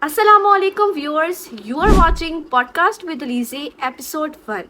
Assalamualaikum viewers, you are watching Podcast with Alize episode 1.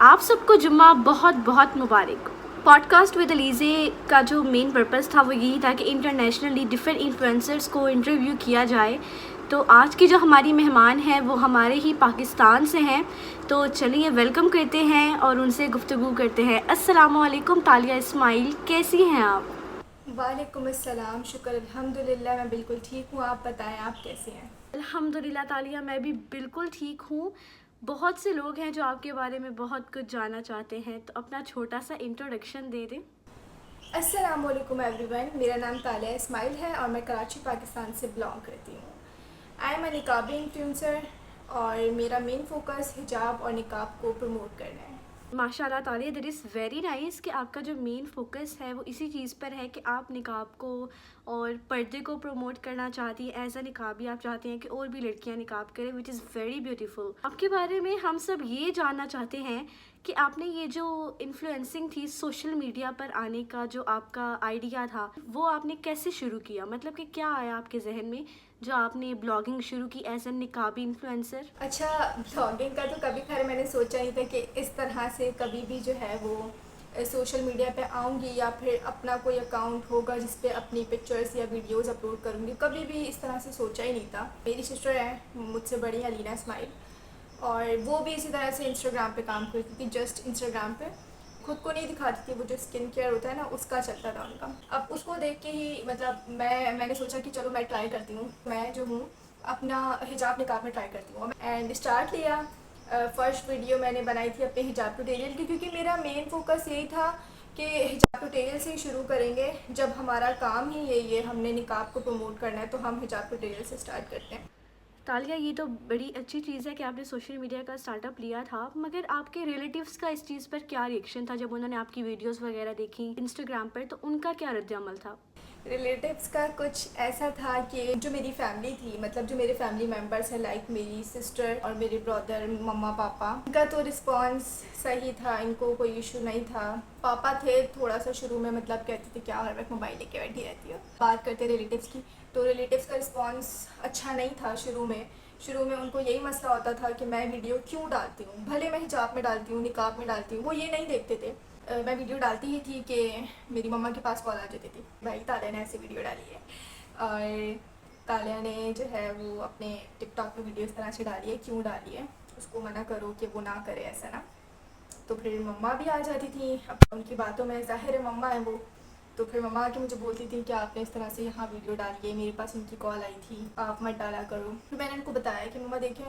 आप सबको जुम्मा बहुत बहुत मुबारक। पॉडकास्ट विद अलीज़े का जो मेन पर्पस था वो यही था कि इंटरनेशनली डिफरेंट इन्फ्लुएंसर्स को इंटरव्यू किया जाए। तो आज की जो हमारी मेहमान हैं वो हमारे ही पाकिस्तान से हैं, तो चलिए वेलकम करते हैं और उनसे गुफ्तगू करते हैं। अस्सलामुअलैकुम तालिया इस्माइल, कैसी हैं आप? वालेकुम अस्सलाम, शुक्र अल्हम्दुलिल्लाह, मैं बिल्कुल ठीक हूँ। आप बताएं, आप कैसे हैं? अल्हम्दुलिल्लाह तालिया, मैं भी बिल्कुल ठीक हूँ। बहुत से लोग हैं जो आपके बारे में बहुत कुछ जानना चाहते हैं, तो अपना छोटा सा इंट्रोडक्शन दे दें। अस्सलाम वालेकुम एवरीवन, मेरा नाम तालिया इस्माइल है और मैं कराची पाकिस्तान से बिलोंग करती हूँ। आई एम अ निकाबी इन्फ्लुएंसर और मेरा मेन फोकस हिजाब और निकाब को प्रमोट करना है। माशाल्लाह तालिया, दैट इज़ वेरी नाइस कि आपका जो मेन फोकस है वो इसी चीज़ पर है कि आप निकाब को और पर्दे को प्रमोट करना चाहती हैं। एज अ निकाबी आप चाहती हैं कि और भी लड़कियां निकाब करें, विच इज़ वेरी ब्यूटीफुल। आपके बारे में हम सब ये जानना चाहते हैं कि आपने ये जो इन्फ्लुएंसिंग थी सोशल मीडिया पर आने का जो आपका आइडिया था वो आपने कैसे शुरू किया, मतलब कि क्या आया आपके जहन में जो आपने ब्लॉगिंग शुरू की एज एन निकाबी इन्फ्लुएंसर? अच्छा, ब्लॉगिंग का तो कभी खैर मैंने सोचा नहीं था कि इस तरह से कभी भी जो है वो सोशल मीडिया पे आऊँगी या फिर अपना कोई अकाउंट होगा जिस पे अपनी पिक्चर्स या वीडियोस अपलोड करूँगी। कभी भी इस तरह से सोचा ही नहीं था। मेरी सिस्टर है मुझसे बड़ी, अलीना इस्माइल, और वो भी इसी तरह से इंस्टाग्राम पे काम करती थी। जस्ट इंस्टाग्राम पे खुद को नहीं दिखाती थी, वो जो स्किन केयर होता है ना उसका चलता था उनका। अब उसको देख के ही मतलब मैंने सोचा कि चलो मैं ट्राई करती हूँ, मैं जो हूँ अपना हिजाब निकाब में ट्राई करती हूँ एंड स्टार्ट लिया। फर्स्ट वीडियो मैंने बनाई थी अपने हिजाब ट्यूटोरियल की, क्योंकि मेरा मेन फोकस यही था कि हिजाब ट्यूटोरियल से ही शुरू करेंगे। जब हमारा काम ही यही है, हमने निकाब को प्रमोट करना है, तो हम हिजाब ट्यूटोरियल से स्टार्ट करते हैं। तालिया, ये तो बड़ी अच्छी चीज़ है कि आपने सोशल मीडिया का स्टार्टअप लिया था, मगर आपके रिलेटिव्स का इस चीज़ पर क्या रिएक्शन था जब उन्होंने आपकी वीडियोस वगैरह देखी इंस्टाग्राम पर, तो उनका क्या रद्द-ए-अमल था? रिलेटिव्स का कुछ ऐसा था कि जो मेरी फैमिली थी, मतलब जो मेरे फैमिली मेम्बर्स हैं, लाइक मेरी सिस्टर और मेरे ब्रदर, मम्मा पापा, इनका तो रिस्पांस सही था, इनको कोई इशू नहीं था। पापा थे थोड़ा सा शुरू में, मतलब कहते थे क्या हर वक्त मोबाइल लेके बैठी रहती हो। बात करते रिलेटिव्स की, तो रिलेटिव्स का रिस्पांस अच्छा नहीं था शुरू में उनको यही मसला होता था कि मैं वीडियो क्यों डालती हूँ, भले मैं हिजाब में डालती हूँ, निकाब में डालती हूँ, वो ये नहीं देखते थे। मैं वीडियो डालती ही थी कि मेरी मम्मा के पास कॉल आ जाती थी, भाई तालिया ने ऐसी वीडियो डाली है, और तालिया ने जो है वो अपने टिकटॉक पे वीडियो इस तरह से डाली है, क्यों डाली है, उसको मना करो कि वो ना करे ऐसा ना। तो फिर मम्मा भी आ जाती थी, अब उनकी बातों में ज़ाहिर है मम्मा है वो, तो फिर मम्मा आके मुझे बोलती थी कि आपने इस तरह से यहाँ वीडियो डाली है, मेरे पास उनकी कॉल आई थी, आप मत डाला करो। फिर मैंने उनको बताया कि मम्मा देखें,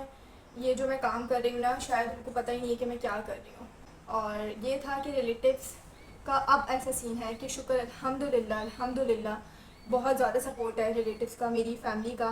ये जो मैं काम कर रही हूँ ना, शायद उनको पता ही नहीं है कि मैं क्या कर रही हूँ। और ये था कि रिलेटिव्स का अब ऐसा सीन है कि शुक्र अल्हम्दुलिल्लाह बहुत ज़्यादा सपोर्ट है रिलेटिव्स का, मेरी फैमिली का,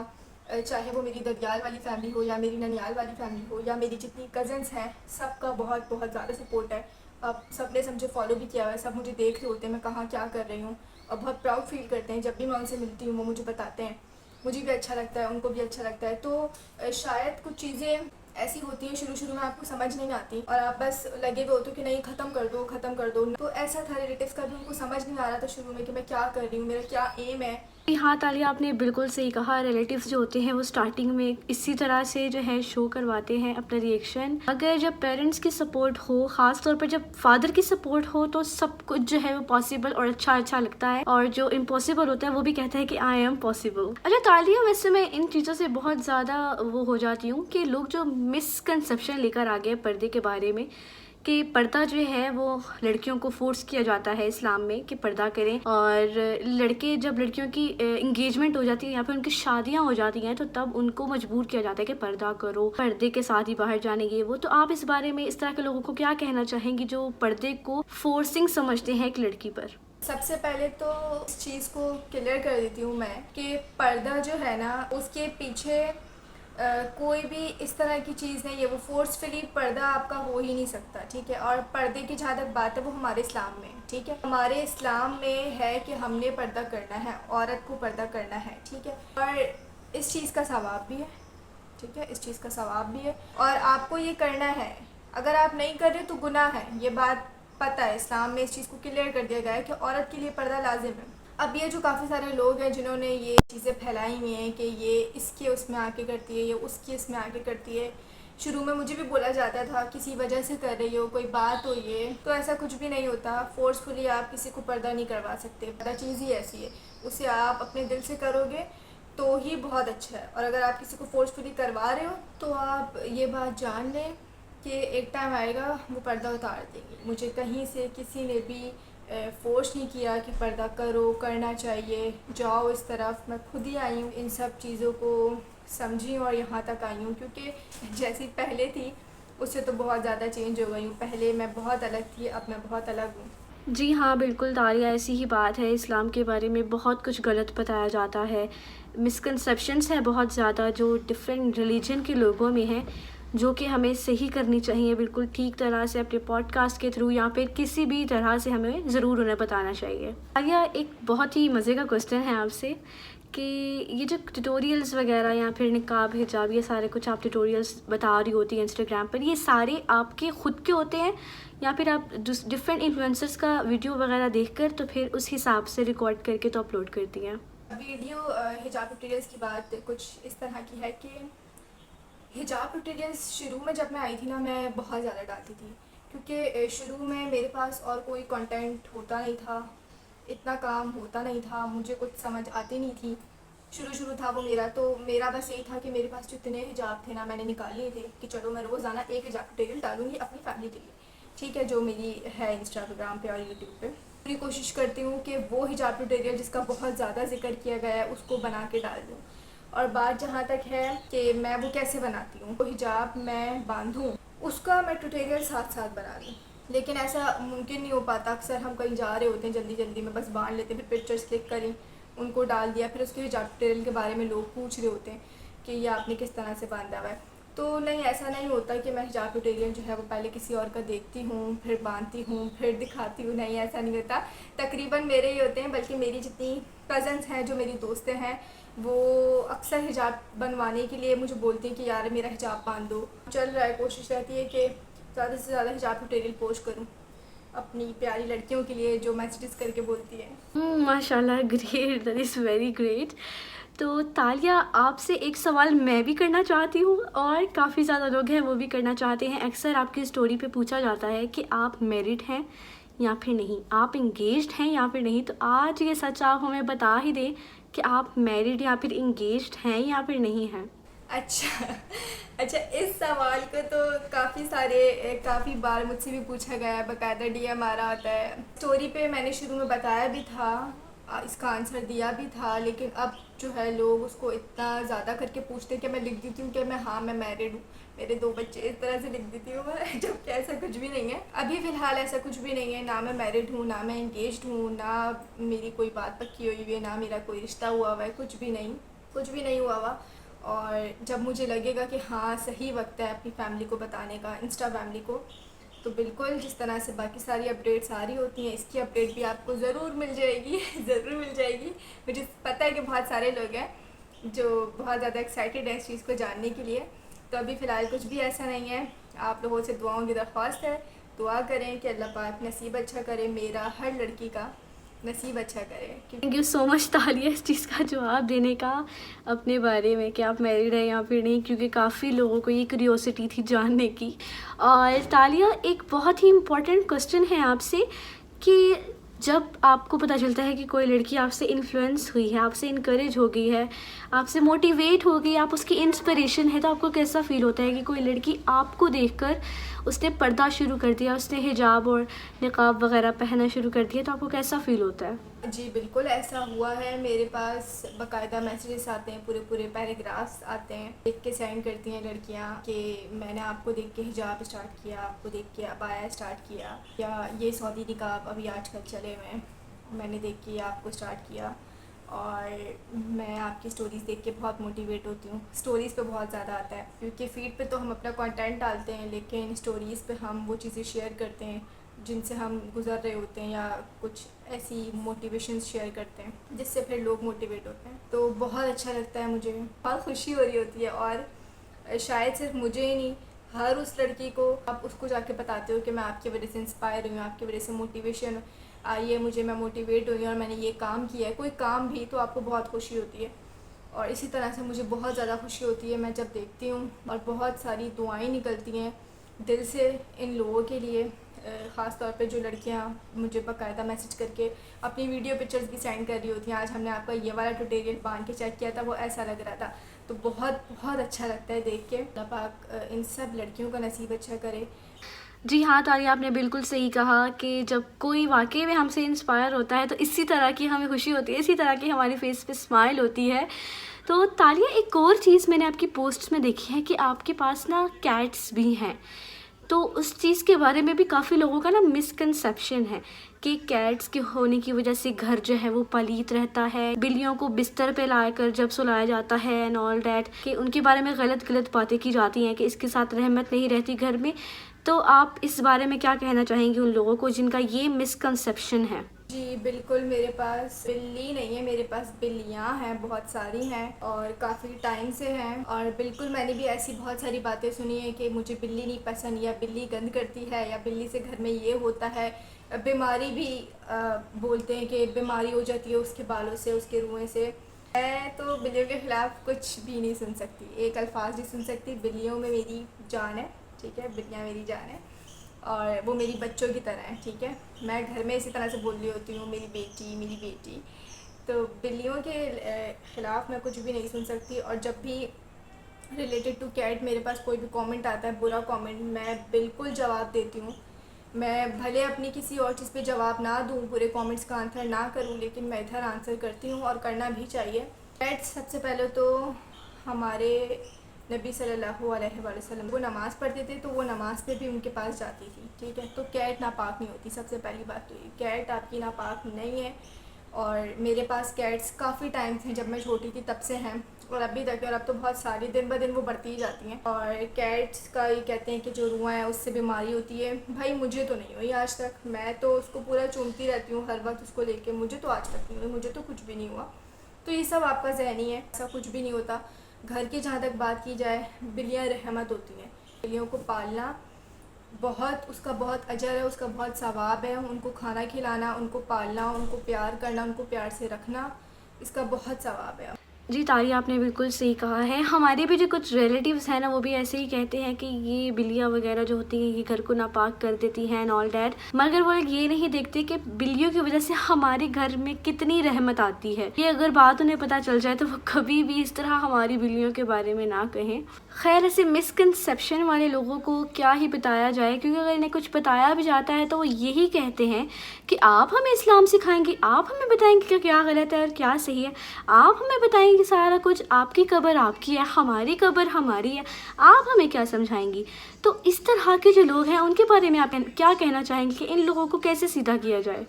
चाहे वो मेरी ददियाल वाली फैमिली हो या मेरी ननियाल वाली फैमिली हो या मेरी जितनी कज़न्स हैं, सबका बहुत बहुत ज़्यादा सपोर्ट है। अब सब ने मुझे फॉलो भी किया हुआ है, सब मुझे देख रहे होते हैं मैं कहाँ क्या कर रही हूँ, और बहुत प्राउड फील करते हैं जब भी मैं उनसे मिलती हूँ, वो मुझे बताते हैं, मुझे भी अच्छा लगता है, उनको भी अच्छा लगता है। तो शायद कुछ चीज़ें ऐसी होती है शुरू में आपको समझ नहीं आती और आप बस लगे हुए होते हो कि नहीं ख़त्म कर दो। तो ऐसा था रिलेटिव्स का भी, उनको समझ नहीं आ रहा था शुरू में कि मैं क्या कर रही हूँ, मेरा क्या एम है। हाँ तालिया, आपने बिल्कुल सही कहा। रिलेटिव्स जो होते हैं वो स्टार्टिंग में इसी तरह से जो है शो करवाते हैं अपना रिएक्शन। अगर जब पेरेंट्स की सपोर्ट हो, ख़ास तौर पर जब फादर की सपोर्ट हो, तो सब कुछ जो है वो पॉसिबल और अच्छा लगता है, और जो इम्पॉसिबल होता है वो भी कहता है कि आई एम पॉसिबल। अच्छा तालिया, वैसे मैं इन चीज़ों से बहुत ज़्यादा वो हो जाती हूँ कि लोग जो मिसकंसेप्शन लेकर आ गए पर्दे के बारे में, कि पर्दा जो है वो लड़कियों को फोर्स किया जाता है इस्लाम में कि पर्दा करें, और लड़के जब लड़कियों की इंगेजमेंट हो जाती है या फिर उनकी शादियां हो जाती हैं तो तब उनको मजबूर किया जाता है कि पर्दा करो, पर्दे के साथ ही बाहर जाने ये वो। तो आप इस बारे में इस तरह के लोगों को क्या कहना चाहेंगी जो पर्दे को फोर्सिंग समझते हैं एक लड़की पर? सबसे पहले तो इस चीज़ को क्लियर कर देती हूँ मैं कि पर्दा जो है ना, उसके पीछे कोई भी इस तरह की चीज़ नहीं है, वो फोर्सफुली पर्दा आपका हो ही नहीं सकता, ठीक है। और पर्दे की जहाँ तक बात है वो हमारे इस्लाम में, ठीक है, हमारे इस्लाम में है कि हमने पर्दा करना है, औरत को पर्दा करना है, ठीक है। और इस चीज़ का सवाब भी है, ठीक है, इस चीज़ का सवाब भी है और आपको ये करना है। अगर आप नहीं कर रहे तो गुनाह है, ये बात पता है, इस्लाम में इस चीज़ को क्लियर कर दिया गया है कि औरत के लिए पर्दा लाजिम है। अब ये जो काफ़ी सारे लोग हैं जिन्होंने ये चीज़ें फैलाई हुई हैं कि ये इसके उसमें आके करती है, ये उसकी इसमें आके करती है। शुरू में मुझे भी बोला जाता था किसी वजह से कर रही हो, कोई बात हो ये, तो ऐसा कुछ भी नहीं होता। फोर्सफुली आप किसी को पर्दा नहीं करवा सकते, पर्दा चीज़ ही ऐसी है, उसे आप अपने दिल से करोगे तो ही बहुत अच्छा है। और अगर आप किसी को फोर्सफुली करवा रहे हो तो आप ये बात जान लें कि एक टाइम आएगा वो पर्दा उतार देंगे। मुझे कहीं से किसी ने भी फोर्स नहीं किया कि पर्दा करो, करना चाहिए, जाओ इस तरफ। मैं खुद ही आई हूँ, इन सब चीज़ों को समझी और यहाँ तक आई हूँ, क्योंकि जैसी पहले थी उससे तो बहुत ज़्यादा चेंज हो गई हूँ। पहले मैं बहुत अलग थी, अब मैं बहुत अलग हूँ। जी हाँ, बिल्कुल तालिया, ऐसी ही बात है। इस्लाम के बारे में बहुत कुछ गलत बताया जाता है, मिसकंसेप्शंस है बहुत ज़्यादा जो डिफरेंट रिलीजन के लोगों में है, जो कि हमें सही करनी चाहिए बिल्कुल ठीक तरह से अपने पॉडकास्ट के थ्रू या फिर किसी भी तरह से हमें ज़रूर उन्हें बताना चाहिए। तालिया, एक बहुत ही मज़े का क्वेश्चन है आपसे कि ये जो ट्यूटोरियल्स वगैरह या फिर निकाब, हिजाब, ये सारे कुछ आप ट्यूटोरियल्स बता रही होती हैं इंस्टाग्राम पर, ये सारे आपके ख़ुद के होते हैं या फिर आप डिफरेंट इन्फ्लुएंसर्स का वीडियो वगैरह देखकर तो फिर उस हिसाब से रिकॉर्ड करके तो अपलोड करती हैं? वीडियो हिजाब ट्यूटोरियल्स की बात कुछ इस तरह की है कि हिजाब ट्यूटोरियल्स शुरू में जब मैं आई थी ना, मैं बहुत ज़्यादा डालती थी, क्योंकि शुरू में मेरे पास और कोई कंटेंट होता नहीं था, इतना काम होता नहीं था, मुझे कुछ समझ आती नहीं थी। शुरू था वो मेरा, तो मेरा बस यही था कि मेरे पास जितने हिजाब थे ना, मैंने निकाल लिए थे कि चलो मैं रोज़ाना एक हिजाब ट्यूटोरियल डालूंगी अपनी फैमिली के लिए, ठीक है, जो मेरी है इंस्टाग्राम पे और यूट्यूब पे। पूरी कोशिश करती हूँ कि वो हिजाब ट्यूटोरियल जिसका बहुत ज़्यादा जिक्र किया गया है उसको बना के डाल दूँ। और बात जहाँ तक है कि मैं वो कैसे बनाती हूँ, वो हिजाब मैं बांधूँ, उसका मैं ट्यूटोरियल साथ साथ बना लूँ, लेकिन ऐसा मुमकिन नहीं हो पाता। अक्सर हम कहीं जा रहे होते हैं, जल्दी में बस बांध लेते हैं, फिर पिक्चर्स क्लिक करी, उनको डाल दिया, फिर उसके हिजाब ट्यूटोरियल के बारे में लोग पूछ रहे होते हैं कि ये आपने किस तरह से बांधा हुआ है। तो नहीं, ऐसा नहीं होता कि मैं हिजाब ट्यूटोरियल जो है वो पहले किसी और का देखती हूँ, फिर बांधती हूँ, फिर दिखाती हूँ, नहीं ऐसा नहीं होता। तकरीबन मेरे ही होते हैं, बल्कि मेरी जितनी कज़न्स हैं, जो मेरी दोस्तें हैं, वो अक्सर हिजाब बनवाने के लिए मुझे बोलती हैं कि यार मेरा हिजाब बांध दो। चल रहा है, कोशिश रहती है कि ज़्यादा से ज़्यादा हिजाब ट्यूटोरियल पोस्ट करूँ अपनी प्यारी लड़कियों के लिए जो मैसेजेस करके बोलती है। माशाल्लाह, great, that is very great. तो तालिया, आपसे एक सवाल मैं भी करना चाहती हूँ और काफ़ी ज़्यादा लोग हैं वो भी करना चाहते हैं। अक्सर आपकी स्टोरी पे पूछा जाता है कि आप मैरिड हैं या फिर नहीं, आप इंगेज्ड हैं या फिर नहीं। तो आज ये सच आप हमें बता ही दें कि आप मैरिड या फिर इंगेज्ड हैं या फिर नहीं हैं। अच्छा, इस सवाल को तो काफ़ी बार मुझसे भी पूछा गया है, बाकायदा DM आ रहा होता है। स्टोरी पे मैंने शुरू में बताया भी था, इसका आंसर दिया भी था, लेकिन अब जो है लोग उसको इतना ज़्यादा करके पूछते हैं कि मैं लिख देती हूँ कि मैं मैरिड हूँ, मेरे 2 बच्चे, इस तरह से लिख देती हूँ मैं, जबकि ऐसा कुछ भी नहीं है। अभी फ़िलहाल ऐसा कुछ भी नहीं है, ना मैं मैरिड हूँ, ना मैं इंगेज्ड हूँ, ना मेरी कोई बात पक्की हुई है, ना मेरा कोई रिश्ता हुआ हुआ है, कुछ भी नहीं हुआ हुआ। और जब मुझे लगेगा कि हाँ सही वक्त है अपनी फैमिली को बताने का, इंस्टा फैमिली को, तो बिल्कुल जिस तरह से बाकी सारी अपडेट्स आ रही होती हैं, इसकी अपडेट भी आपको ज़रूर मिल जाएगी ज़रूर मिल जाएगी। मुझे पता है कि बहुत सारे लोग हैं जो बहुत ज़्यादा एक्साइटेड है इस चीज़ को जानने के लिए। तो अभी फ़िलहाल कुछ भी ऐसा नहीं है। आप लोगों से दुआओं की दरख्वास्त है, दुआ करें कि अल्लाह पाक नसीब अच्छा करे, मेरा हर लड़की का नसीब अच्छा करे। थैंक यू सो मच तालिया इस चीज़ का जवाब देने का अपने बारे में कि आप मैरिड हैं या फिर नहीं, क्योंकि काफ़ी लोगों को ये क्यूरियोसिटी थी जानने की। और तालिया, एक बहुत ही इम्पोर्टेंट क्वेश्चन है आपसे कि जब आपको पता चलता है कि कोई लड़की आपसे इन्फ्लुएंस हुई है, आपसे इनकरेज हो गई है, आपसे मोटिवेट हो गई, आप उसकी इंस्पिरेशन है, तो आपको कैसा फ़ील होता है कि कोई लड़की आपको देखकर उसने पर्दा शुरू कर दिया, उसने हिजाब और निकाब वगैरह पहनना शुरू कर दिया, तो आपको कैसा फ़ील होता है? जी बिल्कुल ऐसा हुआ है। मेरे पास बाकायदा मैसेजेस आते हैं, पूरे पैराग्राफ्स आते हैं, देख के सेंड करती हैं लड़कियां कि मैंने आपको देख के हिजाब स्टार्ट किया, आपको देख के अबाया स्टार्ट किया, या ये सऊदी निकाब अभी आजकल चले हुए हैं, मैंने देख के आपको स्टार्ट किया, और मैं आपकी स्टोरीज़ देख के बहुत मोटिवेट होती हूँ। स्टोरीज़ पे बहुत ज़्यादा आता है, क्योंकि फ़ीड पे तो हम अपना कंटेंट डालते हैं, लेकिन स्टोरीज़ पे हम वो चीज़ें शेयर करते हैं जिनसे हम गुज़र रहे होते हैं, या कुछ ऐसी मोटिवेशंस शेयर करते हैं जिससे फिर लोग मोटिवेट होते हैं। तो बहुत अच्छा लगता है, मुझे बहुत खुशी हो रही होती है। और शायद सिर्फ मुझे ही नहीं, हर उस लड़की को आप उसको जाके बताते हो कि मैं आपकी वजह से इंस्पायर हुई हूँ, आपकी वजह से मोटिवेशन आई है मुझे, मैं मोटिवेट हुई और मैंने ये काम किया है, कोई काम भी, तो आपको बहुत खुशी होती है। और इसी तरह से मुझे बहुत ज़्यादा खुशी होती है मैं जब देखती हूँ, और बहुत सारी दुआएं निकलती हैं दिल से इन लोगों के लिए, ख़ास तौर पे जो लड़कियाँ मुझे बाकायदा मैसेज करके अपनी वीडियो पिक्चर्स भी सेंड कर रही होती हैं। आज हमने आपका ये वाला ट्यूटोरियल बांध के चेक किया था, वो ऐसा लग रहा था, तो बहुत बहुत अच्छा लगता है देख के। अल्लाह पाक इन सब लड़कियों का नसीब अच्छा करे। जी हाँ तालिया, आपने बिल्कुल सही कहा कि जब कोई वाकई में हमसे इंस्पायर होता है तो इसी तरह की हमें खुशी होती है, इसी तरह की हमारी फेस पे स्माइल होती है। तो तालिया, एक और चीज़ मैंने आपकी पोस्ट में देखी है कि आपके पास ना कैट्स भी हैं, तो उस चीज़ के बारे में भी काफ़ी लोगों का ना मिसकंसेप्शन है कि कैट्स के होने की वजह से घर जो है वो पलीत रहता है, बिल्लियों को बिस्तर पे लाकर जब सुलाया जाता है एंड ऑल डैट, कि उनके बारे में गलत गलत बातें की जाती हैं कि इसके साथ रहमत नहीं रहती घर में। तो आप इस बारे में क्या कहना चाहेंगे उन लोगों को जिनका ये मिसकंसेप्शन है? जी बिल्कुल, मेरे पास बिल्ली नहीं है, मेरे पास बिल्लियाँ हैं, बहुत सारी हैं और काफ़ी टाइम से हैं। और बिल्कुल मैंने भी ऐसी बहुत सारी बातें सुनी है कि मुझे बिल्ली नहीं पसंद, या बिल्ली गंद करती है, या बिल्ली से घर में ये होता है। बीमारी भी बोलते हैं कि बीमारी हो जाती है उसके बालों से, उसके रुएं से। मैं तो बिल्लियों के ख़िलाफ़ कुछ भी नहीं सुन सकती, एक अल्फाज नहीं सुन सकती। बिल्लियों में मेरी जान है, ठीक है, बिल्लियाँ मेरी जान है और वो मेरी बच्चों की तरह है, ठीक है। मैं घर में इसी तरह से बोल रही होती हूँ, मेरी बेटी मेरी बेटी। तो बिल्लियों के ख़िलाफ़ मैं कुछ भी नहीं सुन सकती। और जब भी रिलेटेड टू कैट मेरे पास कोई भी कमेंट आता है, बुरा कमेंट, मैं बिल्कुल जवाब देती हूँ। मैं भले अपनी किसी और चीज़ पे जवाब ना दूँ, पूरे कमेंट्स का आंसर ना करूँ, लेकिन मैं इधर आंसर करती हूँ और करना भी चाहिए। कैट सबसे पहले तो हमारे नबी सल्लल्लाहु अलैहि वसल्लम वो नमाज़ पढ़ते थे, तो वो नमाज़ पे भी उनके पास जाती थी, ठीक है। तो कैट नापाक नहीं होती, सबसे पहली बात तो ये, कैट आपकी नापाक नहीं है। और मेरे पास कैट्स काफ़ी टाइम से, जब मैं छोटी थी तब से हैं और अभी तक, और अब तो बहुत सारी दिन ब दिन वो बढ़ती ही जाती हैं। और कैट्स का ये कहते हैं कि जो रुआं है उससे बीमारी होती है। भाई मुझे तो नहीं हुई आज तक, मैं तो उसको पूरा चूमती रहती हूँ हर वक्त उसको लेके, मुझे तो आज तक नहीं हुई, मुझे तो कुछ भी नहीं हुआ। तो ये सब आपका ज़हनी है, ऐसा कुछ भी नहीं होता। घर की जहाँ तक बात की जाए, बिल्लियाँ रहमत होती हैं। बिल्लियों को पालना बहुत, उसका बहुत अजर है, उसका बहुत सवाब है। उनको खाना खिलाना, उनको पालना, उनको प्यार करना, उनको प्यार से रखना, इसका बहुत सवाब है। जी तालिया, आपने बिल्कुल सही कहा है। हमारे भी जो कुछ रिलेटिव्स हैं ना, वो भी ऐसे ही कहते हैं कि ये बिल्लियाँ वगैरह जो होती हैं ये घर को नापाक कर देती हैं एंड ऑल डैट, मगर वो लोग ये नहीं देखते कि बिल्लियों की वजह से हमारे घर में कितनी रहमत आती है। ये अगर बात उन्हें पता चल जाए तो वो कभी भी इस तरह हमारी बिल्लियों के बारे में ना कहें। खैर, ऐसे मिसकंसेप्शन वाले लोगों को क्या ही बताया जाए, क्योंकि अगर इन्हें कुछ बताया भी जाता है तो वो यही कहते हैं कि आप हमें इस्लाम सिखाएंगे, आप हमें बताएंगे कि क्या गलत है और क्या सही है, आप हमें बताएंगे सारा कुछ, आपकी कब्र आपकी है, हमारी कब्र हमारी है, आप हमें क्या समझाएंगी। तो इस तरह के जो लोग हैं उनके बारे में आप क्या कहना चाहेंगे कि इन लोगों को कैसे सीधा किया जाए?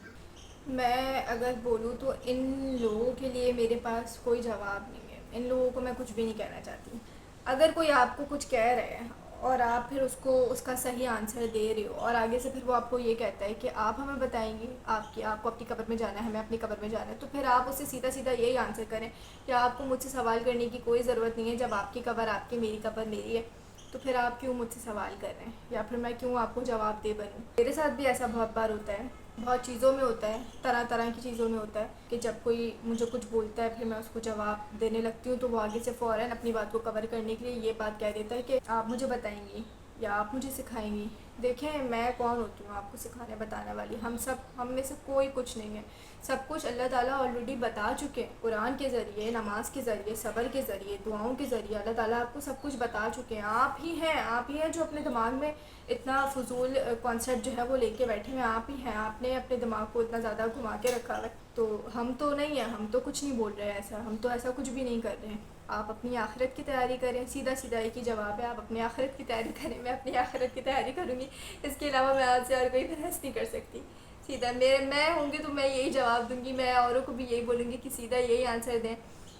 मैं अगर बोलूँ तो इन लोगों के लिए मेरे पास कोई जवाब नहीं है। इन लोगों को मैं कुछ भी नहीं कहना चाहती। अगर कोई आपको कुछ कह रहे हैं और आप फिर उसको उसका सही आंसर दे रहे हो और आगे से फिर वो आपको ये कहता है कि आप हमें बताएंगे, आपको अपनी कब्र में जाना है, हमें अपनी कब्र में जाना है, तो फिर आप उससे सीधा सीधा यही आंसर करें कि आपको मुझसे सवाल करने की कोई ज़रूरत नहीं है। जब आपकी कब्र आपकी, मेरी कब्र मेरी है, तो फिर आप क्यों मुझसे सवाल कर रहे हैं, या फिर मैं क्यों आपको जवाब दे बनूँ। मेरे साथ भी ऐसा बहुत बार होता है, बहुत चीज़ों में होता है, तरह तरह की चीज़ों में होता है कि जब कोई मुझे कुछ बोलता है फिर मैं उसको जवाब देने लगती हूँ, तो वो आगे से फ़ौरन अपनी बात को कवर करने के लिए ये बात कह देता है कि आप मुझे बताएंगी या आप मुझे सिखाएंगी। देखें, मैं कौन होती हूँ आपको सिखाने बताने वाली? हम में से कोई कुछ नहीं है। सब कुछ अल्लाह ताला ऑलरेडी बता चुके हैं, कुरान के ज़रिए, नमाज के ज़रिए, सब्र के ज़रिए, दुआओं के ज़रिए अल्लाह ताला आपको सब कुछ बता चुके हैं। आप ही हैं जो अपने दिमाग में इतना फजूल कॉन्सेप्ट जो है वो लेके बैठे हैं। आप ही हैं, आपने अपने दिमाग को इतना ज़्यादा घुमा के रखा है। तो हम तो नहीं हैं, हम तो कुछ नहीं बोल रहे हैं ऐसा, हम तो ऐसा कुछ भी नहीं कर रहे हैं। आप अपनी आखिरत की तैयारी करें, सीधा सीधा एक ही जवाब है, आप अपनी आखिरत की तैयारी करें। मैं अपनी आखिरत की तैयारी करूँगी, इसके अलावा मैं आपसे और कोई बहस नहीं कर सकती। सीधा मैं होंगी तो मैं यही जवाब दूँगी, मैं औरों को भी यही बोलूँगी कि सीधा यही आंसर दें,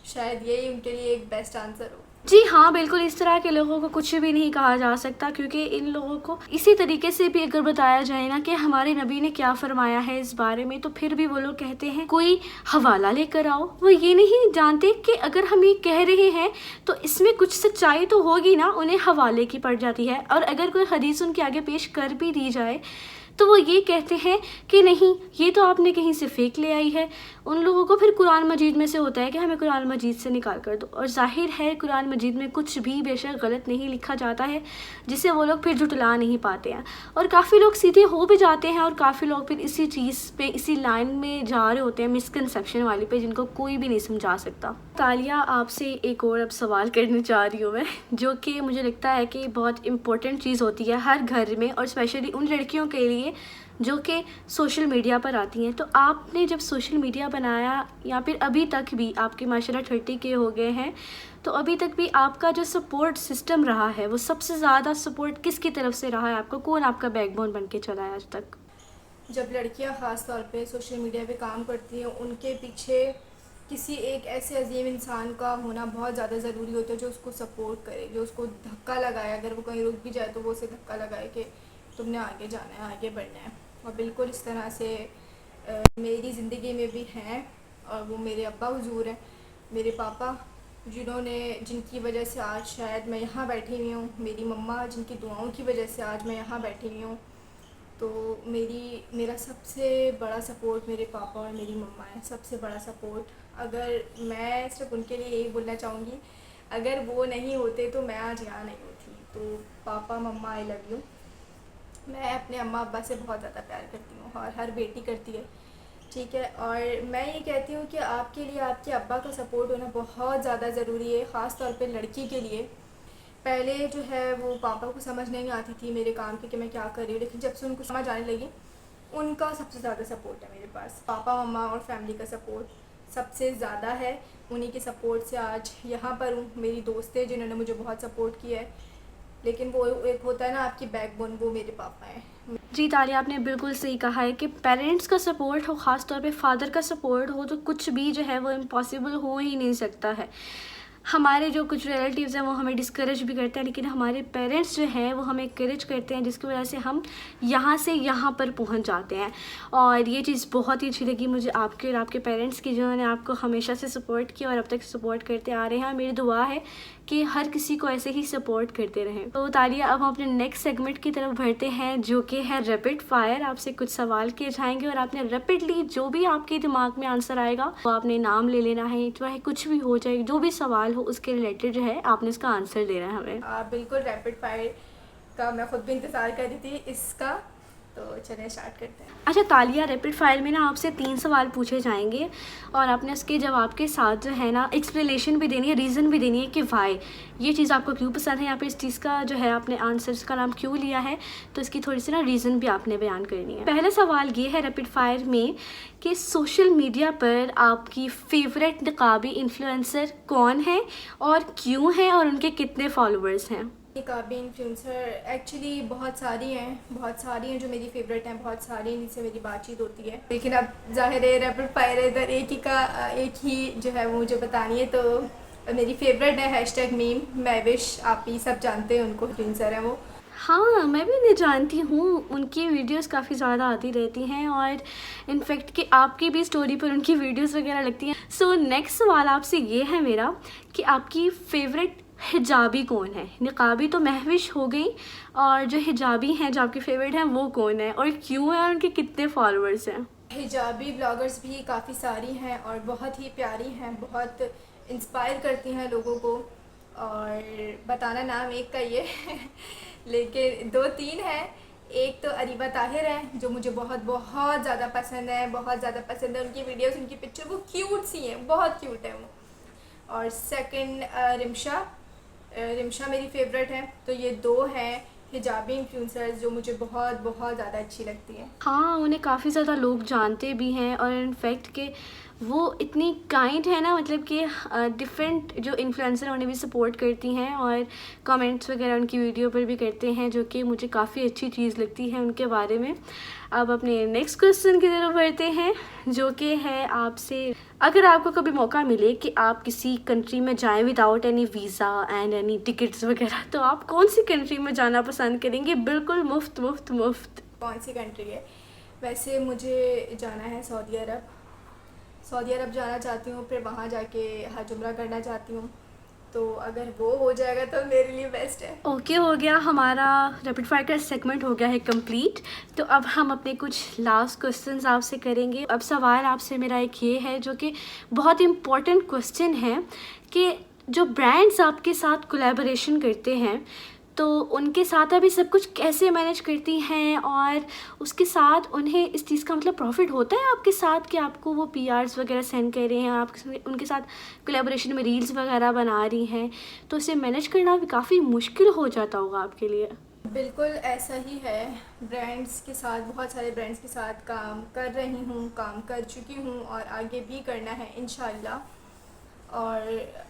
शायद यही उनके लिए एक बेस्ट आंसर हो। जी हाँ, बिल्कुल इस तरह के लोगों को कुछ भी नहीं कहा जा सकता, क्योंकि इन लोगों को इसी तरीके से भी अगर बताया जाए ना कि हमारे नबी ने क्या फरमाया है इस बारे में, तो फिर भी वो लोग कहते हैं कोई हवाला लेकर आओ। वो ये नहीं जानते कि अगर हम ये कह रहे हैं तो इसमें कुछ सच्चाई तो होगी ना, उन्हें हवाले की पड़ जाती है। और अगर कोई हदीस उनके आगे पेश कर भी दी जाए तो वो ये कहते हैं कि नहीं, ये तो आपने कहीं से फेक ले आई है। उन लोगों को फिर कुरान मजीद में से होता है कि हमें कुरान मजीद से निकाल कर दो, और जाहिर है कुरान मजीद में कुछ भी बेशक गलत नहीं लिखा जाता है, जिसे वो लोग फिर जुटला नहीं पाते हैं। और काफ़ी लोग सीधे हो भी जाते हैं, और काफ़ी लोग फिर इसी चीज़ पे, इसी लाइन में जा रहे होते हैं, मिसकंसेप्शन वाली पे, जिनको कोई भी नहीं समझा सकता। तालिया, आपसे एक और अब सवाल करने जा रही हूँ मैं, जो कि मुझे लगता है कि बहुत इंपॉर्टेंट चीज़ होती है हर घर में, और स्पेशली उन लड़कियों के लिए जो कि सोशल मीडिया पर आती हैं। तो आपने जब सोशल मीडिया बनाया, या फिर अभी तक भी आपके माशाल्लाह 30 के हो गए हैं, तो अभी तक भी आपका जो सपोर्ट सिस्टम रहा है, वो सबसे ज़्यादा सपोर्ट किसकी तरफ से रहा है आपको? कौन आपका बैकबोन बन के चला है आज तक? जब लड़कियां ख़ास तौर पे सोशल मीडिया पे काम करती हैं, उनके पीछे किसी एक ऐसे अजीम इंसान का होना बहुत ज़्यादा ज़रूरी होता है, जो उसको सपोर्ट करे, जो उसको धक्का लगाए। अगर वो कहीं रुक भी जाए तो वो उसे धक्का लगाए कि तुमने आगे जाना है, आगे बढ़ना है। और बिल्कुल इस तरह से मेरी ज़िंदगी में भी हैं, और वो मेरे अब्बा हुजूर हैं, मेरे पापा, जिनकी वजह से आज शायद मैं यहाँ बैठी हुई हूँ, मेरी मम्मा जिनकी दुआओं की वजह से आज मैं यहाँ बैठी हुई हूँ। तो मेरा सबसे बड़ा सपोर्ट मेरे पापा और मेरी मम्मा है, सबसे बड़ा सपोर्ट। अगर मैं सिर्फ उनके लिए यही बोलना चाहूँगी, अगर वो नहीं होते तो मैं आज यहाँ नहीं होती। तो पापा मम्मा, आई लव यू। मैं अपने अम्मा अब्बा से बहुत ज़्यादा प्यार करती हूँ, और हर बेटी करती है, ठीक है। और मैं ये कहती हूँ कि आपके लिए आपके अब्बा का सपोर्ट होना बहुत ज़्यादा ज़रूरी है, ख़ास तौर पे लड़की के लिए। पहले जो है वो पापा को समझ नहीं आती थी मेरे काम की कि मैं क्या कर रही हूँ, लेकिन जब से उनको समझ आने लगी, उनका सबसे ज़्यादा सपोर्ट है मेरे पास। पापा मम्मा और फैमिली का सपोर्ट सबसे ज़्यादा है। उन्हीं के सपोर्ट से आज यहाँ पर हूँ। मेरी दोस्त है जिन्होंने मुझे बहुत सपोर्ट किया है, लेकिन वो एक होता है ना आपकी बैकबोन, वो मेरे पापा हैं। जी तालिया, आपने बिल्कुल सही कहा है कि पेरेंट्स का सपोर्ट हो, ख़ास तौर पे फादर का सपोर्ट हो, तो कुछ भी जो है वो इम्पॉसिबल हो ही नहीं सकता है। हमारे जो कुछ रिलेटिव्स हैं वो हमें डिस्करेज भी करते हैं, लेकिन हमारे पेरेंट्स जो हैं वो हमें करेज करते हैं, जिसकी वजह से हम यहाँ से यहाँ पर पहुँच जाते हैं। और ये चीज़ बहुत ही अच्छी लगी मुझे आपके और आपके पेरेंट्स की, जिन्होंने आपको हमेशा से सपोर्ट किया और अब तक सपोर्ट करते आ रहे हैं। मेरी दुआ है कि हर किसी को ऐसे ही सपोर्ट करते रहें। तो तालिया, अब हम अपने नेक्स्ट सेगमेंट की तरफ बढ़ते हैं, जो कि है रैपिड फायर। आपसे कुछ सवाल किए जाएंगे और आपने रैपिडली जो भी आपके दिमाग में आंसर आएगा वो आपने नाम ले लेना है, चाहे कुछ भी हो जाए, जो भी सवाल हो उसके रिलेटेड जो है आपने उसका आंसर देना है हमें। बिल्कुल, रैपिड फायर का मैं खुद भी इंतज़ार कर रही थी इसका, तो चलिए स्टार्ट करते हैं। अच्छा तालिया, रैपिड फायर में ना आपसे 3 सवाल पूछे जाएंगे, और आपने उसके जवाब के साथ जो है ना एक्सप्लेनेशन भी देनी है, रीज़न भी देनी है कि वाई ये चीज़ आपको क्यों पसंद है, या फिर इस चीज़ का जो है आपने आंसर का नाम क्यों लिया है, तो इसकी थोड़ी सी ना रीज़न भी आपने बयान करनी है। पहला सवाल ये है रैपिड फायर में कि सोशल मीडिया पर आपकी फेवरेट निकाबी इन्फ्लुएंसर कौन है और क्यों है, और उनके कितने फॉलोअर्स हैं? निकाबी इन्फ्लुएंसर एक्चुअली बहुत सारी हैं जो मेरी फेवरेट हैं, बहुत सारी हैं जिनसे मेरी बातचीत होती है। लेकिन अब जाहिर है रैपिड फायर इधर एक ही जो है वो मुझे बतानी है। तो मेरी फेवरेट है हैशटैग मीम महविश, आप ही सब जानते हैं उनको, इन्फ्लुएंसर हैं वो। हाँ, मैं भी नहीं जानती हूँ, उनकी वीडियोस काफ़ी ज़्यादा आती रहती हैं, और इनफैक्ट कि आपकी भी स्टोरी पर उनकी वीडियोस वगैरह लगती हैं। सो नेक्स्ट सवाल आपसे ये है मेरा कि आपकी फेवरेट हिजाबी कौन है? निकाबी तो महविश हो गई, और जो हिजाबी हैं जो आपकी फेवरेट हैं वो कौन है और क्यों है, और उनके कितने फॉलोअर्स हैं? हिजाबी ब्लॉगर्स भी काफ़ी सारी हैं और बहुत ही प्यारी हैं, बहुत इंस्पायर करती हैं लोगों को, और बताना नाम एक का ही है लेकिन 2-3 हैं। एक तो अरीबा ताहिर है जो मुझे बहुत बहुत ज़्यादा पसंद है, बहुत ज़्यादा पसंद है। उनकी वीडियोस, उनकी पिक्चर वो क्यूट सी हैं, बहुत क्यूट है वो। और सेकंड रिमशा मेरी फेवरेट है। तो ये 2 हैं हिजाबी इन्फ्लुएंसर्स जो मुझे बहुत बहुत ज़्यादा अच्छी लगती है। हाँ, उन्हें काफ़ी ज़्यादा लोग जानते भी हैं, और इनफैक्ट कि वो इतनी काइंड है ना, मतलब कि डिफरेंट जो इन्फ्लुएंसर उन्हें भी सपोर्ट करती हैं और कमेंट्स वगैरह उनकी वीडियो पर भी करते हैं, जो कि मुझे काफ़ी अच्छी चीज़ लगती है उनके बारे में। अब अपने नेक्स्ट क्वेश्चन की तरफ बढ़ते हैं, जो कि है आपसे, अगर आपको कभी मौका मिले कि आप किसी कंट्री में जाएं without any visa and any tickets वगैरह, तो आप कौन सी कंट्री में जाना पसंद करेंगे, बिल्कुल मुफ्त मुफ्त मुफ्त? कौन सी कंट्री है? वैसे मुझे जाना है सऊदी अरब। सऊदी अरब जाना चाहती हूँ, फिर वहाँ जाके हज उम्रा करना चाहती हूँ। तो अगर वो हो जाएगा तो मेरे लिए बेस्ट है। ओके, हो गया हमारा रैपिड फायर का सेगमेंट हो गया है कंप्लीट। तो अब हम अपने कुछ लास्ट क्वेश्चंस आपसे करेंगे। अब सवाल आपसे मेरा एक ये है, जो कि बहुत इम्पोर्टेंट क्वेश्चन है, कि जो ब्रांड्स आपके साथ कोलैबोरेशन करते हैं तो उनके साथ अभी सब कुछ कैसे मैनेज करती हैं, और उसके साथ उन्हें इस चीज़ का मतलब प्रॉफिट होता है आपके साथ कि आपको वो पीआर्स वगैरह सेंड कर रहे हैं, आप उनके साथ कोलैबोरेशन में रील्स वगैरह बना रही हैं, तो इसे मैनेज करना भी काफ़ी मुश्किल हो जाता होगा आपके लिए? बिल्कुल ऐसा ही है। ब्रांड्स के साथ, बहुत सारे ब्रांड्स के साथ काम कर रही हूँ, काम कर चुकी हूँ और आगे भी करना है इंशाल्लाह। और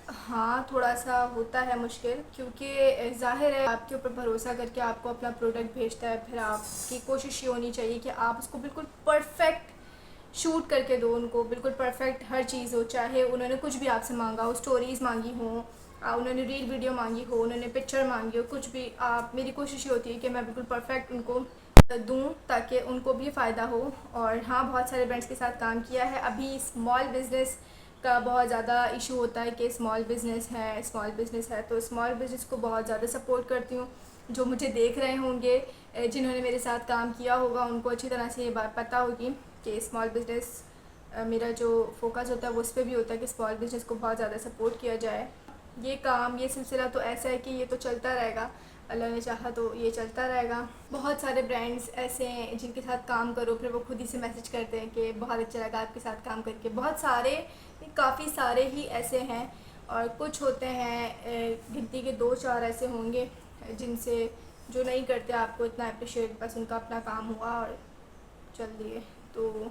हाँ, थोड़ा सा होता है मुश्किल, क्योंकि ज़ाहिर है आपके ऊपर भरोसा करके आपको अपना प्रोडक्ट भेजता है, फिर आपकी कोशिश ये होनी चाहिए कि आप उसको बिल्कुल परफेक्ट शूट करके दो उनको, बिल्कुल परफेक्ट हर चीज़ हो, चाहे उन्होंने कुछ भी आपसे मांगा हो, स्टोरीज़ मांगी हो, उन्होंने रील वीडियो मांगी हो, उन्होंने पिक्चर मांगी हो, कुछ भी, आप, मेरी कोशिश ये होती है कि मैं बिल्कुल परफेक्ट उनको दूँ ताकि उनको भी फ़ायदा हो। और हाँ, बहुत सारे ब्रांड्स के साथ काम किया है। अभी स्मॉल बिज़नेस का बहुत ज़्यादा इशू होता है कि स्मॉल बिज़नेस है, तो स्मॉल बिज़नेस को बहुत ज़्यादा सपोर्ट करती हूँ। जो मुझे देख रहे होंगे, जिन्होंने मेरे साथ काम किया होगा, उनको अच्छी तरह से ये बात पता होगी कि स्मॉल बिज़नेस, मेरा जो फोकस होता है वो उस पर भी होता है कि स्मॉल बिज़नेस को बहुत ज़्यादा सपोर्ट किया जाए। ये काम, ये सिलसिला तो ऐसा है कि ये तो चलता रहेगा, अल्लाह ने चाहा तो ये चलता रहेगा। बहुत सारे ब्रांड्स ऐसे हैं जिनके साथ काम करो, फिर वो खुद ही से मैसेज करते हैं कि बहुत अच्छा लगा आपके साथ काम करके। बहुत सारे, काफ़ी सारे ही ऐसे हैं, और कुछ होते हैं, गिनती के 2-4 ऐसे होंगे जिनसे, जो नहीं करते आपको इतना अप्रिशिएट, बस उनका अपना काम हुआ और चल दिए, तो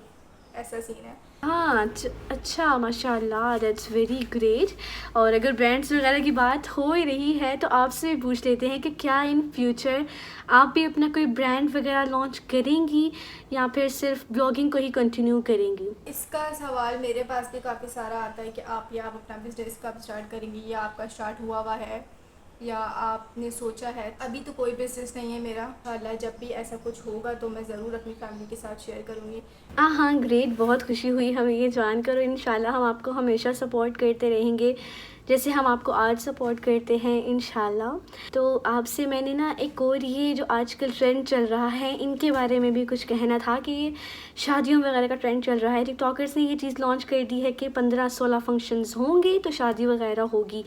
ऐसा सीन है। हाँ, अच्छा, माशाल्लाह, दैट्स वेरी ग्रेट। और अगर ब्रांड्स वगैरह की बात हो ही रही है तो आपसे भी पूछ लेते हैं कि क्या इन फ्यूचर आप भी अपना कोई ब्रांड वगैरह लॉन्च करेंगी, या फिर सिर्फ ब्लॉगिंग को ही कंटिन्यू करेंगी? इसका सवाल मेरे पास भी काफ़ी सारा आता है कि आप अपना बिज़नेस कब स्टार्ट करेंगी, या आपका स्टार्ट हुआ है, या आपने सोचा है। अभी तो कोई बिज़नेस नहीं है मेरा। इंशाल्लाह जब भी ऐसा कुछ होगा तो मैं ज़रूर अपनी फैमिली के साथ शेयर करूँगी। हाँ, ग्रेट, बहुत खुशी हुई हमें ये जानकर, और इंशाल्लाह हम आपको हमेशा सपोर्ट करते रहेंगे जैसे हम आपको आज सपोर्ट करते हैं इंशाल्लाह। तो आपसे मैंने ना एक और, ये जो आजकल ट्रेंड चल रहा है इनके बारे में भी कुछ कहना था, कि ये शादियों वगैरह का ट्रेंड चल रहा है। टिकटॉकर्स ने ये चीज़ लॉन्च कर दी है कि 15-16 फंक्शंस होंगे तो शादी वगैरह होगी।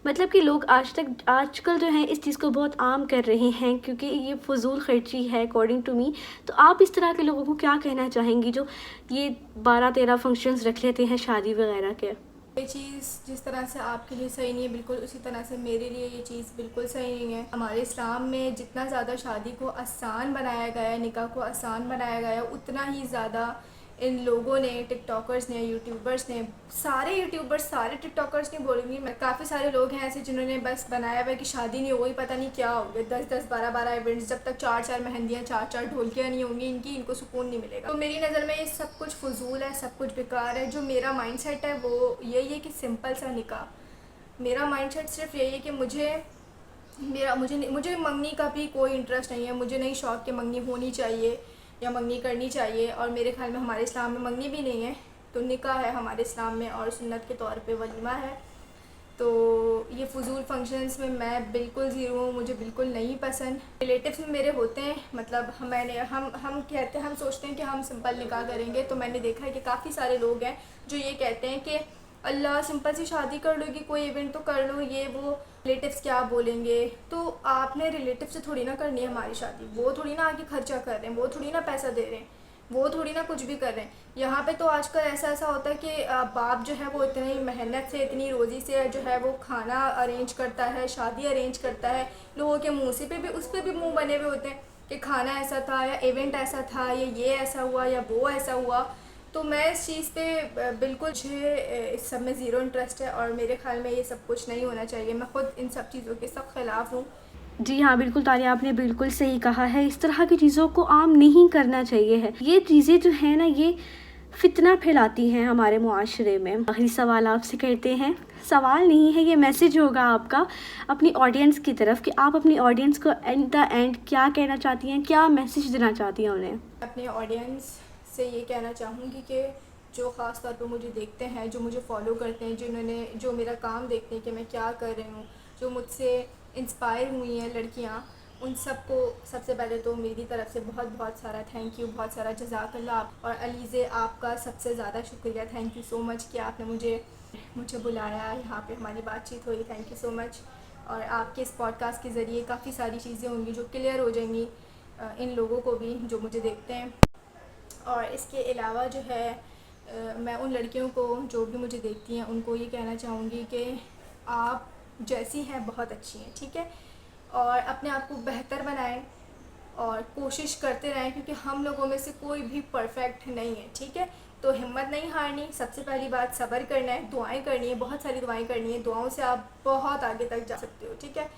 मतलब कि लोग आजकल जो है इस चीज़ को बहुत आम कर रहे हैं, क्योंकि ये फ़ुज़ूल ख़र्ची है अकॉर्डिंग टू मी। तो आप इस तरह के लोगों को क्या कहना चाहेंगी जो ये 12-13 फंक्शंस रख लेते हैं शादी वगैरह के? ये चीज़ जिस तरह से आपके लिए सही नहीं है, बिल्कुल उसी तरह से मेरे लिए ये चीज़ बिल्कुल सही नहीं है। हमारे इस्लाम में जितना ज़्यादा शादी को आसान बनाया गया है, निकाह को आसान बनाया गया है, उतना ही ज़्यादा इन लोगों ने, टिकटॉकर्स ने, यूट्यूबर्स ने, सारे यूट्यूबर्स, सारे टिकटॉकर्स नहीं बोलूँगी मैं, काफ़ी सारे लोग हैं ऐसे जिन्होंने बस बनाया हुआ है कि शादी नहीं हो गई, पता नहीं क्या हो गया, 10-10, 12-12 इवेंट्स, जब तक 4-4 मेहंदियाँ, 4-4 ढोलकियाँ नहीं होंगी इनको सुकून नहीं मिलेगा। तो मेरी नज़र में ये सब कुछ फजूल है, सब कुछ बेकार है। जो मेरा माइंडसेट है वो यही है कि सिंपल सा निकाह। मेरा माइंडसेट सिर्फ यही है कि मुझे मंगनी का भी कोई इंटरेस्ट नहीं है, मुझे नहीं शौक़ कि मंगनी होनी चाहिए या मंगनी करनी चाहिए। और मेरे ख्याल में हमारे इस्लाम में मंगनी भी नहीं है, तो निकाह है हमारे इस्लाम में, और सुन्नत के तौर पे वलीमा है। तो ये फ़ुज़ूल फंक्शंस में मैं बिल्कुल ज़ीरो हूँ, मुझे बिल्कुल नहीं पसंद। रिलेटिव्स में मेरे होते हैं, मतलब हम सोचते हैं कि हम सिंपल निकाह करेंगे, तो मैंने देखा है कि काफ़ी सारे लोग हैं जो ये कहते हैं कि अल्लाह सिंपल सी शादी कर लोगी, कोई इवेंट तो कर लो, ये वो, रिलेटिव्स क्या बोलेंगे। तो आपने रिलेटिव से थोड़ी ना करनी है हमारी शादी, वो थोड़ी ना आके खर्चा कर रहे हैं, वो थोड़ी ना पैसा दे रहे हैं, वो थोड़ी ना कुछ भी कर रहे हैं। यहाँ पे तो आजकल ऐसा होता है कि बाप जो है वो इतनी मेहनत से, इतनी रोज़ी से जो है वो खाना अरेंज करता है, शादी अरेंज करता है। लोगों के मुँह से उस पर भी मुँह बने हुए होते हैं कि खाना ऐसा था, या इवेंट ऐसा था, या ये ऐसा हुआ, या वो ऐसा हुआ। तो मैं इस चीज़ पे बिल्कुल मुझे इस सब में ज़ीरो इंटरेस्ट है और मेरे ख्याल में ये सब कुछ नहीं होना चाहिए। मैं ख़ुद इन सब चीज़ों के सख्त ख़िलाफ़ हूँ। जी हाँ, बिल्कुल तालिया, आपने बिल्कुल सही कहा है। इस तरह की चीज़ों को आम नहीं करना चाहिए है। ये चीज़ें जो है ना, ये फितना फैलाती हैं हमारे मुआशरे में। आखिरी सवाल आपसे करते हैं, सवाल नहीं है, ये मैसेज होगा आपका अपनी ऑडियंस की तरफ कि आप अपनी ऑडियंस को एट द एंड क्या कहना चाहती हैं, क्या मैसेज देना चाहती हैं उन्हें? अपने ऑडियंस से ये कहना चाहूँगी कि जो ख़ास तौर पर मुझे देखते हैं, जो मुझे फॉलो करते हैं, जो मेरा काम देखते हैं कि मैं क्या कर रही हूँ, जो मुझसे इंस्पायर हुई हैं लड़कियाँ, उन सबको सबसे पहले तो मेरी तरफ से बहुत बहुत सारा थैंक यू, बहुत सारा जज़ाकल्लाह। और अलीज़े, आपका सबसे ज़्यादा शुक्रिया, थैंक यू सो मच कि आपने मुझे बुलाया, यहाँ पे हमारी बातचीत हुई, थैंक यू सो मच। और आपके इस पॉडकास्ट के ज़रिए काफ़ी सारी चीज़ें होंगी जो क्लियर हो जाएंगी इन लोगों को भी जो मुझे देखते हैं। और इसके अलावा जो है मैं उन लड़कियों को जो भी मुझे देखती हैं उनको ये कहना चाहूँगी कि आप जैसी हैं बहुत अच्छी हैं, ठीक है, और अपने आप को बेहतर बनाएं और कोशिश करते रहें, क्योंकि हम लोगों में से कोई भी परफेक्ट नहीं है, ठीक है। तो हिम्मत नहीं हारनी, सबसे पहली बात सब्र करना है, दुआएं करनी है, बहुत सारी दुआएं करनी है, दुआओं से आप बहुत आगे तक जा सकते हो, ठीक है।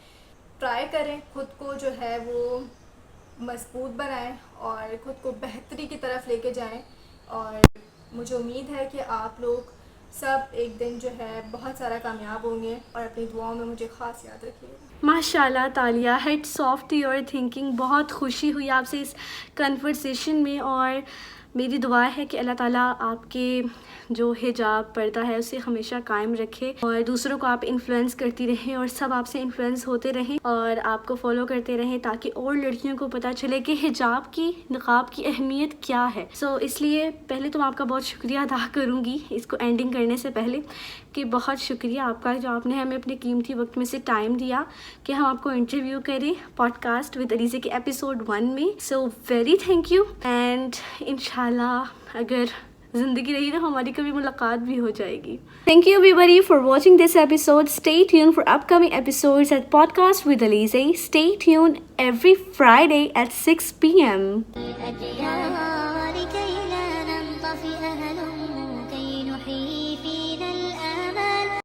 ट्राई करें, खुद को जो है वो मजबूत बनाएं और ख़ुद को बेहतरी की तरफ लेके जाएं। और मुझे उम्मीद है कि आप लोग सब एक दिन जो है बहुत सारा कामयाब होंगे और अपनी दुआओं में मुझे ख़ास याद रखिएगा। माशाल्लाह तालिया, heads off to your thinking. बहुत खुशी हुई आपसे इस कन्वर्सेशन में और मेरी दुआ है कि अल्लाह ताला आपके जो हिजाब पर्दा है उसे हमेशा कायम रखे और दूसरों को आप इन्फ्लुएंस करती रहें और सब आपसे इन्फ्लुएंस होते रहें और आपको फॉलो करते रहें ताकि और लड़कियों को पता चले कि हिजाब की, निकाब की अहमियत क्या है। सो इसलिए पहले तो आपका बहुत शुक्रिया अदा करूँगी इसको एंडिंग करने से पहले कि बहुत शुक्रिया आपका जो आपने हमें अपने कीमती वक्त में से टाइम दिया कि हम आपको इंटरव्यू करें पॉडकास्ट विद अलीज़ा के एपिसोड 1 में। So very thank you and इंशाल्लाह अगर ज़िंदगी रही तो हमारी कभी मुलाकात भी हो जाएगी। Thank you everybody for watching this episode. Stay tuned for upcoming episodes at Podcast with Alize. Stay tuned every Friday at 6 p.m.